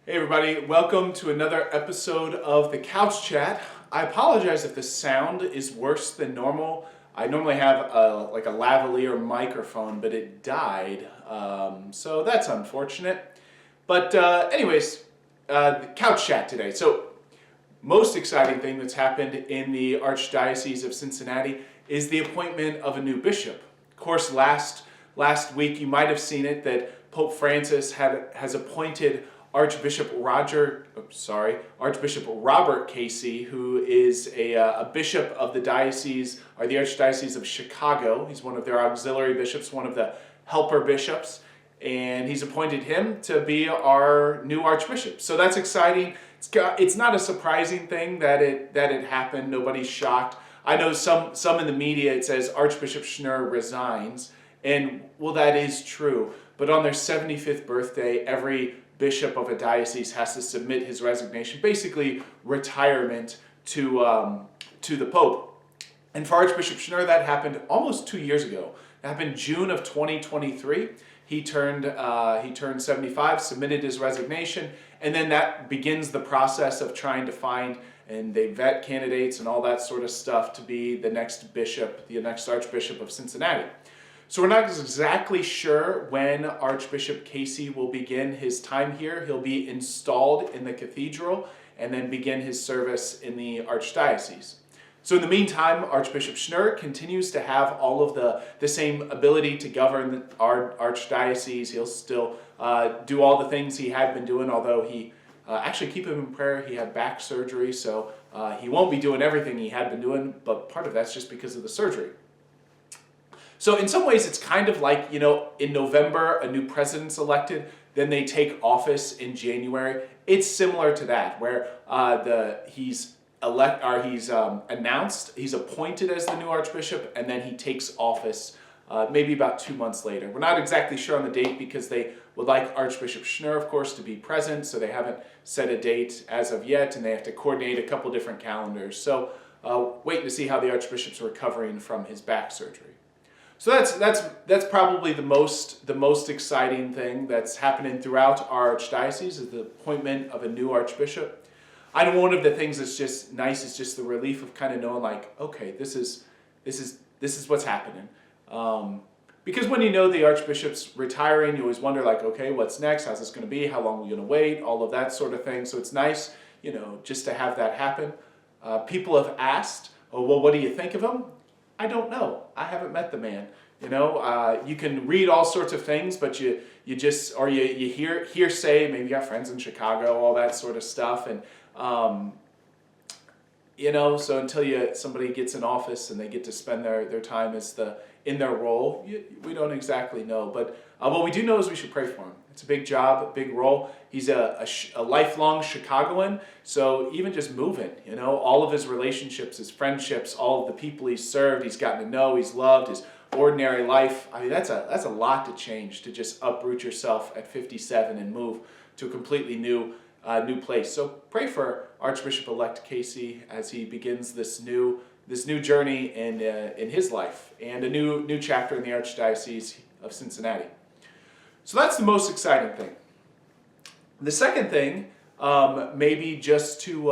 Hey everybody, welcome to another episode of the Couch Chat. I apologize if the sound is worse than normal. I normally have a lavalier microphone, but it died, so that's unfortunate. But anyways, the Couch Chat today. So most exciting thing that's happened in the Archdiocese of Cincinnati is the appointment of a new bishop. Of course, last week you might have seen it that Pope Francis has appointed Archbishop Robert Casey, who is a bishop of the diocese, or the Archdiocese of Chicago. He's one of their auxiliary bishops, one of the helper bishops, and he's appointed him to be our new archbishop. So that's exciting. It's not a surprising thing that it happened. Nobody's shocked. I know some in the media it says Archbishop Schnurr resigns, and well, that is true. But on their 75th birthday, every bishop of a diocese has to submit his resignation, basically retirement, to the Pope. And for Archbishop Schnurr, that happened almost 2 years ago. It happened June of 2023. He turned 75, submitted his resignation, and then that begins the process of trying to find, and they vet candidates and all that sort of stuff to be the next bishop, the next Archbishop of Cincinnati. So we're not exactly sure when Archbishop Casey will begin his time here. He'll be installed in the cathedral and then begin his service in the Archdiocese. So in the meantime, Archbishop Schnurr continues to have all of the same ability to govern our Archdiocese. He'll still do all the things he had been doing, although he, actually keep him in prayer, he had back surgery, so he won't be doing everything he had been doing, but part of that's just because of the surgery. So in some ways, it's kind of like, in November, a new president's elected, then they take office in January. It's similar to that, where he's announced, he's appointed as the new archbishop, and then he takes office maybe about 2 months later. We're not exactly sure on the date because they would like Archbishop Schnurr, of course, to be present, so they haven't set a date as of yet, and they have to coordinate a couple different calendars. So waiting to see how the archbishop's recovering from his back surgery. So that's probably the most exciting thing that's happening throughout our archdiocese is the appointment of a new archbishop. I know one of the things that's just nice is just the relief of kind of knowing, like, okay, this is what's happening. Because when you know the archbishop's retiring, you always wonder, like, okay, what's next? How's this going to be? How long are we going to wait? All of that sort of thing. So it's nice, just to have that happen. People have asked, oh, well, what do you think of him? I don't know. I haven't met the man. You can read all sorts of things, but you hear hearsay. Maybe you got friends in Chicago, all that sort of stuff, and so until somebody gets in office and they get to spend their time in their role, we don't exactly know. But what we do know is we should pray for him. It's a big job, a big role. He's a lifelong Chicagoan, so even just moving, all of his relationships, his friendships, all of the people he's served, he's gotten to know, he's loved, his ordinary life. I mean, that's a lot to change, to just uproot yourself at 57 and move to a completely new place. So pray for Archbishop-elect Casey as he begins this new journey in his life and a new chapter in the Archdiocese of Cincinnati. So that's the most exciting thing. The second thing, maybe just to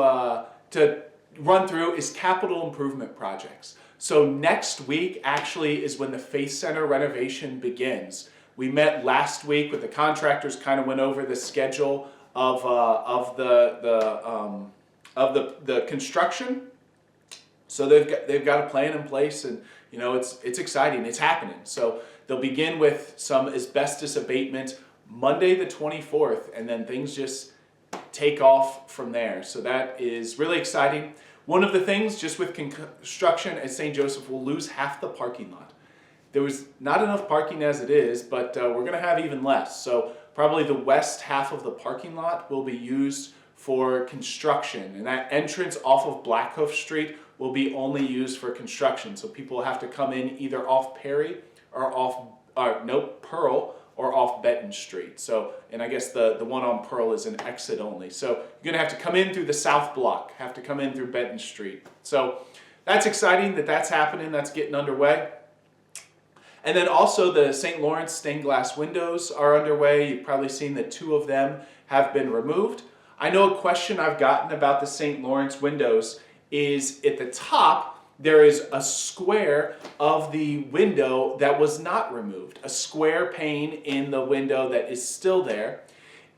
run through, is capital improvement projects. So next week actually is when the Faith Center renovation begins. We met last week with the contractors, kind of went over the schedule of the construction. So they've got a plan in place, and it's exciting. It's happening. So they'll begin with some asbestos abatement Monday the 24th, and then things just take off from there. So that is really exciting. One of the things, just with construction at St. Joseph, we'll lose half the parking lot. There was not enough parking as it is, but we're going to have even less. So probably the west half of the parking lot will be used for construction, and that entrance off of Blackhoof Street will be only used for construction. So people will have to come in either off Perry or Pearl or off Benton Street. So, and I guess the one on Pearl is an exit only. So you're gonna have to come in through the south block, have to come in through Benton Street. So that's exciting that's happening, that's getting underway. And then also the St. Lawrence stained glass windows are underway. You've probably seen that 2 of them have been removed. I know a question I've gotten about the St. Lawrence windows is at the top, there is a square of the window that was not removed, a square pane in the window that is still there.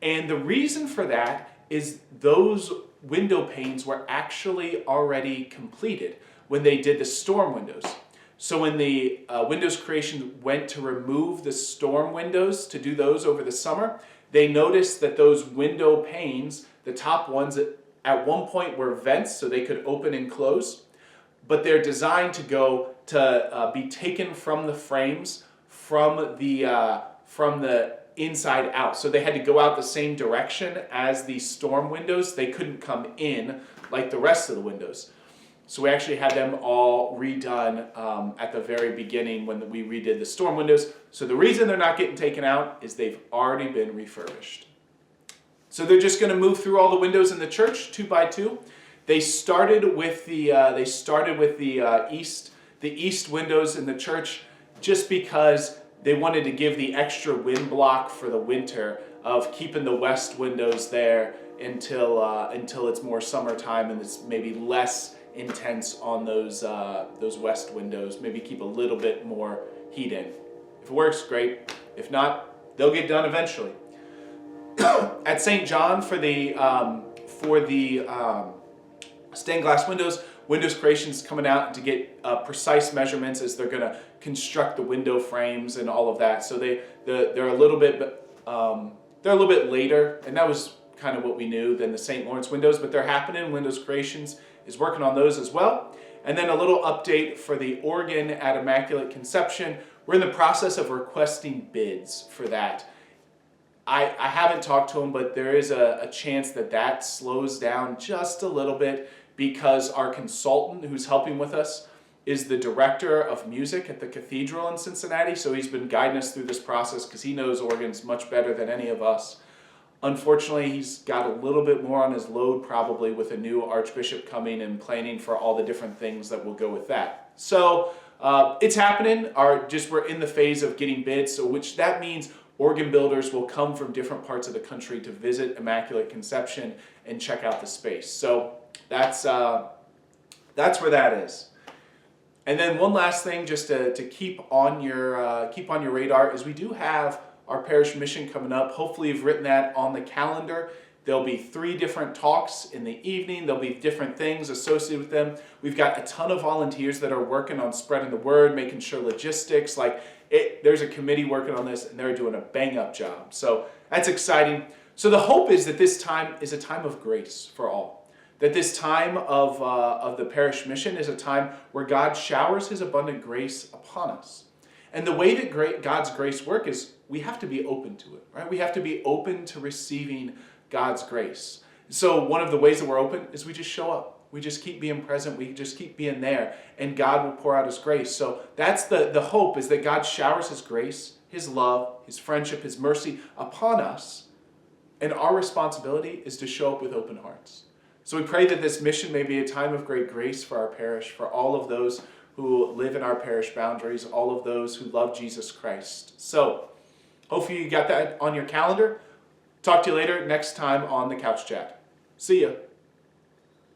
And the reason for that is those window panes were actually already completed when they did the storm windows. So when the Windows Creation went to remove the storm windows to do those over the summer, they noticed that those window panes, the top ones, at one point were vents so they could open and close, but they're designed to be taken from the frames from the inside out. So they had to go out the same direction as the storm windows. They couldn't come in like the rest of the windows. So we actually had them all redone at the very beginning when we redid the storm windows. So the reason they're not getting taken out is they've already been refurbished. So they're just going to move through all the windows in the church 2 by 2. They started with the east windows in the church just because they wanted to give the extra wind block for the winter of keeping the west windows there until it's more summertime and it's maybe less intense on those west windows. Maybe keep a little bit more heat in. If it works, great. If not, they'll get done eventually. At St. John for the stained glass windows, Windows Creation's coming out to get precise measurements as they're going to construct the window frames and all of that. So they're a little bit later, and that was kind of what we knew than the St. Lawrence windows, but they're happening. Windows Creations is working on those as well. And then a little update for the organ at Immaculate Conception. We're in the process of requesting bids for that. I haven't talked to them, but there is a chance that slows down just a little bit because our consultant who's helping with us is the director of music at the cathedral in Cincinnati. So he's been guiding us through this process because he knows organs much better than any of us. Unfortunately, he's got a little bit more on his load probably with a new Archbishop coming and planning for all the different things that will go with that. So it's happening. We're in the phase of getting bids, so which that means organ builders will come from different parts of the country to visit Immaculate Conception and check out the space. So that's where that is. And then one last thing, just to keep on your radar, is we do have our parish mission coming up. Hopefully you've written that on the calendar. There'll be 3 different talks in the evening. There'll be different things associated with them. We've got a ton of volunteers that are working on spreading the word, making sure logistics, there's a committee working on this and they're doing a bang-up job. So that's exciting. So the hope is that this time is a time of grace for all. That this time of the parish mission is a time where God showers his abundant grace upon us. And the way that God's grace works is we have to be open to it, right? We have to be open to receiving God's grace. So one of the ways that we're open is we just show up. We just keep being present. We just keep being there. And God will pour out his grace. So that's the hope, is that God showers his grace, his love, his friendship, his mercy upon us. And our responsibility is to show up with open hearts. So we pray that this mission may be a time of great grace for our parish, for all of those who live in our parish boundaries, all of those who love Jesus Christ. So hopefully you got that on your calendar. Talk to you later next time on the Couch Chat. See ya.